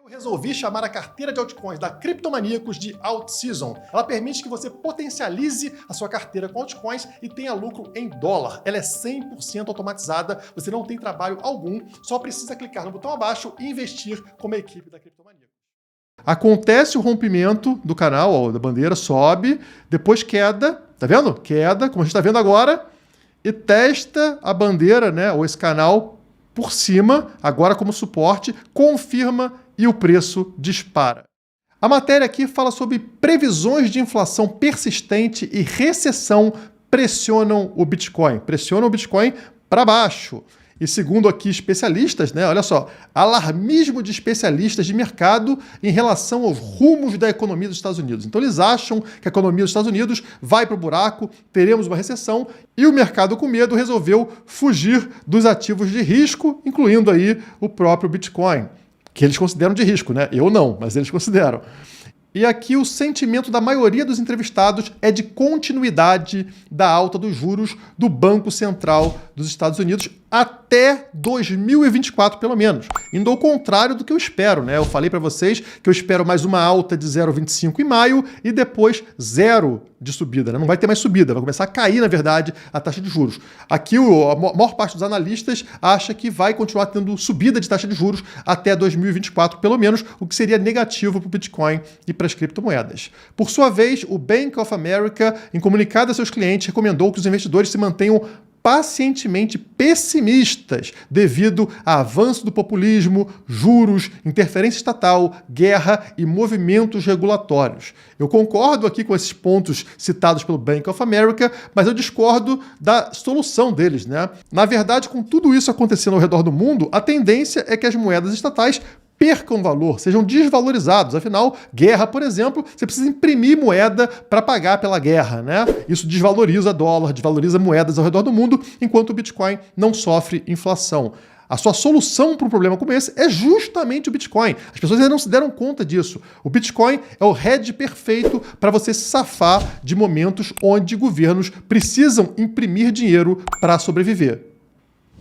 Eu resolvi chamar a carteira de altcoins da Criptomaníacos de Alt Season. Ela permite que você potencialize a sua carteira com altcoins e tenha lucro em dólar. Ela é 100% automatizada, você não tem trabalho algum, só precisa clicar no botão abaixo e investir como a equipe da Criptomaníacos. Acontece o rompimento do canal, ó, da bandeira, sobe, depois queda, tá vendo? Queda, como a gente está vendo agora, e testa a bandeira, né, ou esse canal por cima, agora como suporte, confirma e o preço dispara. A matéria aqui fala sobre previsões de inflação persistente e recessão pressionam o Bitcoin para baixo. E segundo aqui especialistas, né, olha só, alarmismo de especialistas de mercado em relação aos rumos da economia dos Estados Unidos. Então eles acham que a economia dos Estados Unidos vai para o buraco, teremos uma recessão e o mercado com medo resolveu fugir dos ativos de risco, incluindo aí o próprio Bitcoin, que eles consideram de risco, né? Eu não, mas eles consideram. E aqui o sentimento da maioria dos entrevistados é de continuidade da alta dos juros do Banco Central dos Estados Unidos até 2024, pelo menos. Indo ao contrário do que eu espero, né? Eu falei para vocês que eu espero mais uma alta de 0,25 em maio e depois zero de subida, né? Não vai ter mais subida, vai começar a cair, na verdade, a taxa de juros. Aqui, a maior parte dos analistas acha que vai continuar tendo subida de taxa de juros até 2024, pelo menos, o que seria negativo para o Bitcoin e para as criptomoedas. Por sua vez, o Bank of America, em comunicado a seus clientes, recomendou que os investidores se mantenham pacientemente pessimistas devido a avanço do populismo, juros, interferência estatal, guerra e movimentos regulatórios. Eu concordo aqui com esses pontos citados pelo Bank of America, mas eu discordo da solução deles, né? Na verdade, com tudo isso acontecendo ao redor do mundo, a tendência é que as moedas estatais percam valor, sejam desvalorizados. Afinal, guerra, por exemplo, você precisa imprimir moeda para pagar pela guerra, né? Isso desvaloriza dólar, desvaloriza moedas ao redor do mundo, enquanto o Bitcoin não sofre inflação. A sua solução para um problema como esse é justamente o Bitcoin. As pessoas ainda não se deram conta disso. O Bitcoin é o hedge perfeito para você se safar de momentos onde governos precisam imprimir dinheiro para sobreviver.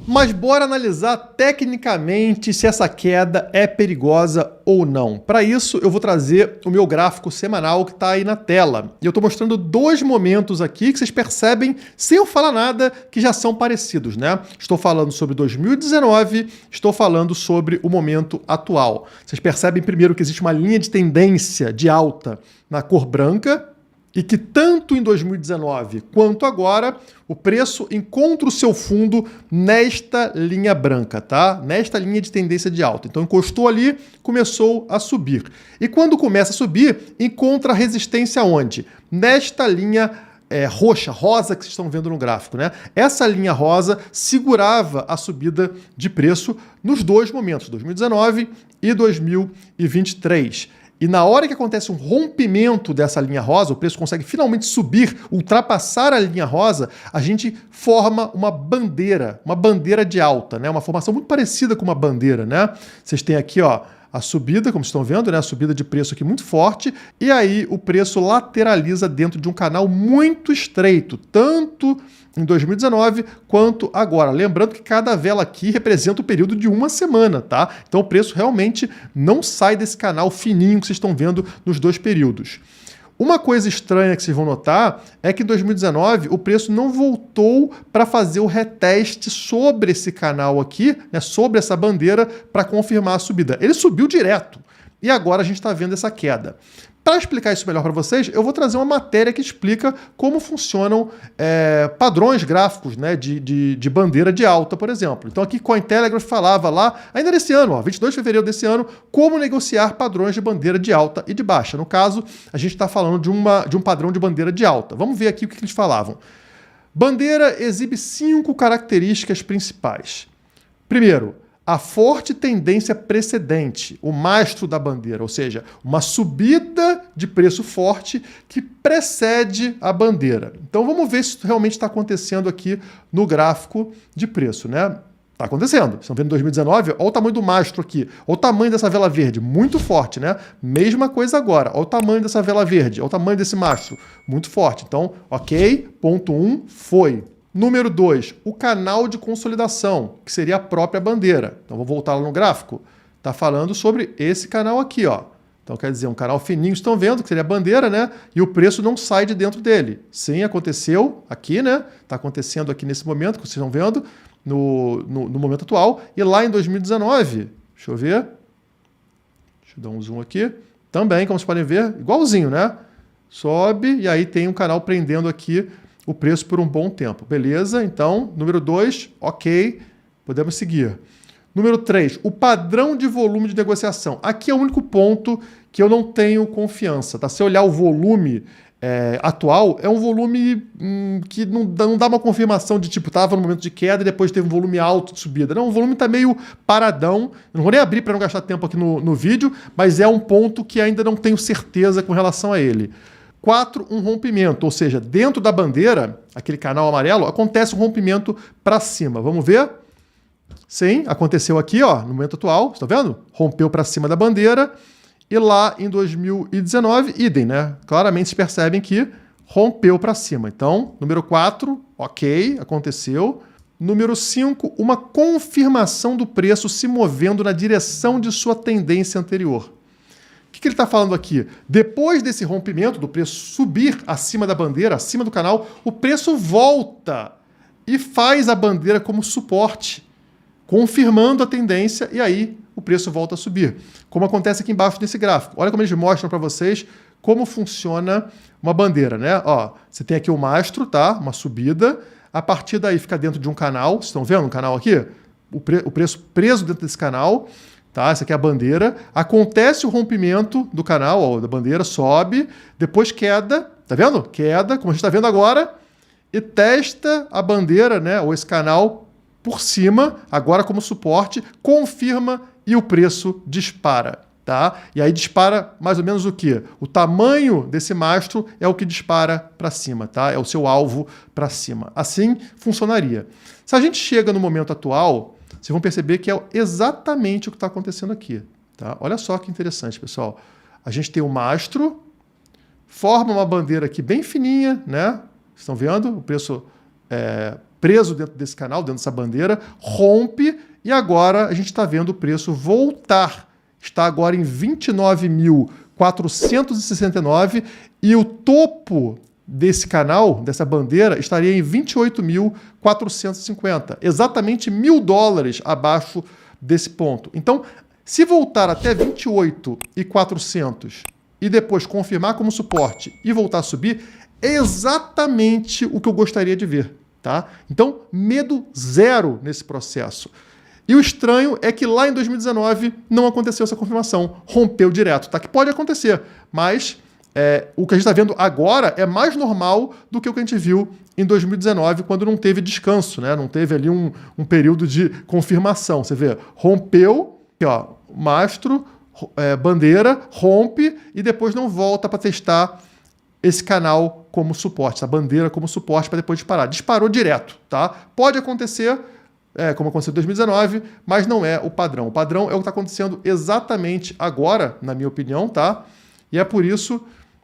Mas bora analisar tecnicamente se essa queda é perigosa ou não. Para isso, eu vou trazer o meu gráfico semanal que está aí na tela. E eu estou mostrando dois momentos aqui que vocês percebem, sem eu falar nada, que já são parecidos, né? Estou falando sobre 2019, estou falando sobre o momento atual. Vocês percebem primeiro que existe uma linha de tendência de alta na cor branca, e que tanto em 2019 quanto agora, o preço encontra o seu fundo nesta linha branca, tá? Nesta linha de tendência de alta. Então encostou ali, começou a subir. E quando começa a subir, encontra resistência onde? Nesta linha rosa que vocês estão vendo no gráfico, né? Essa linha rosa segurava a subida de preço nos dois momentos, 2019 e 2023. E na hora que acontece um rompimento dessa linha rosa, o preço consegue finalmente subir, ultrapassar a linha rosa, a gente forma uma bandeira de alta, né? Uma formação muito parecida com uma bandeira, né? Vocês têm aqui, ó, a subida, como estão vendo, né? A subida de preço aqui muito forte, e aí o preço lateraliza dentro de um canal muito estreito, tanto em 2019 quanto agora. Lembrando que cada vela aqui representa o período de uma semana, tá? Então o preço realmente não sai desse canal fininho que vocês estão vendo nos dois períodos. Uma coisa estranha que vocês vão notar é que em 2019 o preço não voltou para fazer o reteste sobre esse canal aqui, né, sobre essa bandeira, para confirmar a subida. Ele subiu direto e agora a gente está vendo essa queda. Para explicar isso melhor para vocês, eu vou trazer uma matéria que explica como funcionam padrões gráficos, né, de bandeira de alta, por exemplo. Então aqui Cointelegraph falava lá, ainda nesse ano, ó, 22 de fevereiro desse ano, como negociar padrões de bandeira de alta e de baixa. No caso, a gente está falando de um padrão de bandeira de alta. Vamos ver aqui o que eles falavam. Bandeira exibe 5 características principais. Primeiro, a forte tendência precedente, o mastro da bandeira, ou seja, uma subida de preço forte que precede a bandeira. Então vamos ver se isso realmente está acontecendo aqui no gráfico de preço, né? Está acontecendo. Estão vendo 2019? Olha o tamanho do mastro aqui. Olha o tamanho dessa vela verde. Muito forte, né? Mesma coisa agora. Olha o tamanho dessa vela verde. Olha o tamanho desse mastro. Muito forte. Então, ok. Ponto 1 foi. Número 2, o canal de consolidação, que seria a própria bandeira. Então, vou voltar lá no gráfico. está falando sobre esse canal aqui, ó. Então, quer dizer, um canal fininho, estão vendo, que seria a bandeira, né? E o preço não sai de dentro dele. Sim, aconteceu aqui, né? Está acontecendo aqui nesse momento, que vocês estão vendo, no momento atual. E lá em 2019, deixa eu ver. Deixa eu dar um zoom aqui. Também, como vocês podem ver, igualzinho, né? Sobe e aí tem um canal prendendo aqui o preço por um bom tempo. Beleza? Então, número 2, ok. Podemos seguir. Número 3, o padrão de volume de negociação. Aqui é o único ponto que eu não tenho confiança. Tá? Se eu olhar o volume atual, é um volume que não dá uma confirmação de tipo, estava no momento de queda e depois teve um volume alto de subida. Não, o volume está meio paradão. Eu não vou nem abrir para não gastar tempo aqui no vídeo, mas é um ponto que ainda não tenho certeza com relação a ele. 4, um rompimento, ou seja, dentro da bandeira, aquele canal amarelo, acontece um rompimento para cima. Vamos ver? Sim, aconteceu aqui, ó, no momento atual, está vendo? Rompeu para cima da bandeira e lá em 2019, idem, né? Claramente se percebem que rompeu para cima. Então, número 4, ok, aconteceu. Número 5, uma confirmação do preço se movendo na direção de sua tendência anterior. O que ele está falando aqui? Depois desse rompimento do preço subir acima da bandeira, acima do canal, o preço volta e faz a bandeira como suporte, confirmando a tendência e aí o preço volta a subir. Como acontece aqui embaixo desse gráfico. Olha como eles mostram para vocês como funciona uma bandeira, né? Ó, você tem aqui o mastro, tá? Uma subida. A partir daí fica dentro de um canal. Vocês estão vendo um canal aqui? O preço preso dentro desse canal. Tá? Essa aqui é a bandeira. Acontece o rompimento do canal, ó, da bandeira, sobe, depois queda, tá vendo? Queda, como a gente está vendo agora, e testa a bandeira, né, ou esse canal por cima, agora como suporte, confirma e o preço dispara. Tá? E aí dispara mais ou menos o quê? O tamanho desse mastro é o que dispara para cima, tá? É o seu alvo para cima. Assim funcionaria. Se a gente chega no momento atual, vocês vão perceber que é exatamente o que está acontecendo aqui. Tá? Olha só que interessante, pessoal. A gente tem o mastro, forma uma bandeira aqui bem fininha, né? Estão vendo? O preço preso dentro desse canal, dentro dessa bandeira, rompe e agora a gente está vendo o preço voltar. Está agora em 29.469 e o topo desse canal, dessa bandeira, estaria em 28.450, exatamente $1.000 abaixo desse ponto. Então, se voltar até 28.400 e depois confirmar como suporte e voltar a subir, é exatamente o que eu gostaria de ver. Tá? Então, medo zero nesse processo. E o estranho é que lá em 2019 não aconteceu essa confirmação, rompeu direto, tá? Que pode acontecer, mas o que a gente está vendo agora é mais normal do que o que a gente viu em 2019, quando não teve descanso, né? Não teve ali um período de confirmação. Você vê, rompeu, aqui, ó, mastro, bandeira, rompe e depois não volta para testar esse canal como suporte, essa bandeira como suporte para depois disparar. Disparou direto, tá? Pode acontecer, como aconteceu em 2019, mas não é o padrão. O padrão é o que está acontecendo exatamente agora, na minha opinião, tá? E é por isso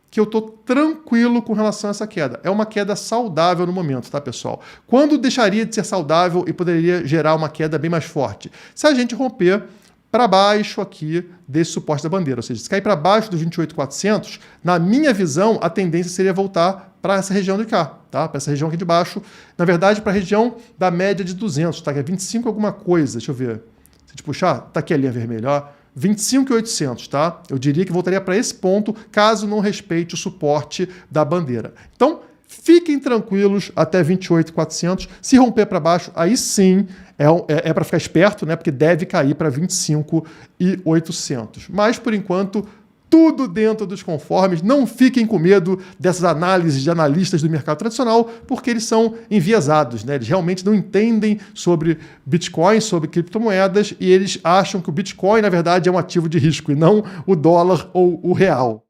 que eu estou tranquilo com relação a essa queda. É uma queda saudável no momento, tá, pessoal? Quando deixaria de ser saudável e poderia gerar uma queda bem mais forte? Se a gente romper para baixo aqui desse suporte da bandeira, ou seja, se cair para baixo dos 28.400, na minha visão, a tendência seria voltar para essa região de cá, tá? Para essa região aqui de baixo. Na verdade, para a região da média de 200, tá? Que é 25 alguma coisa, deixa eu ver. Se a gente puxar, tá aqui a linha vermelha, ó. 25.800, tá? Eu diria que voltaria para esse ponto, caso não respeite o suporte da bandeira. Então, fiquem tranquilos até 28.400. Se romper para baixo, aí sim é para ficar esperto, né? Porque deve cair para 25.800. Mas, por enquanto, tudo dentro dos conformes. Não fiquem com medo dessas análises de analistas do mercado tradicional, porque eles são enviesados, né? Eles realmente não entendem sobre Bitcoin, sobre criptomoedas, e eles acham que o Bitcoin, na verdade, é um ativo de risco e não o dólar ou o real.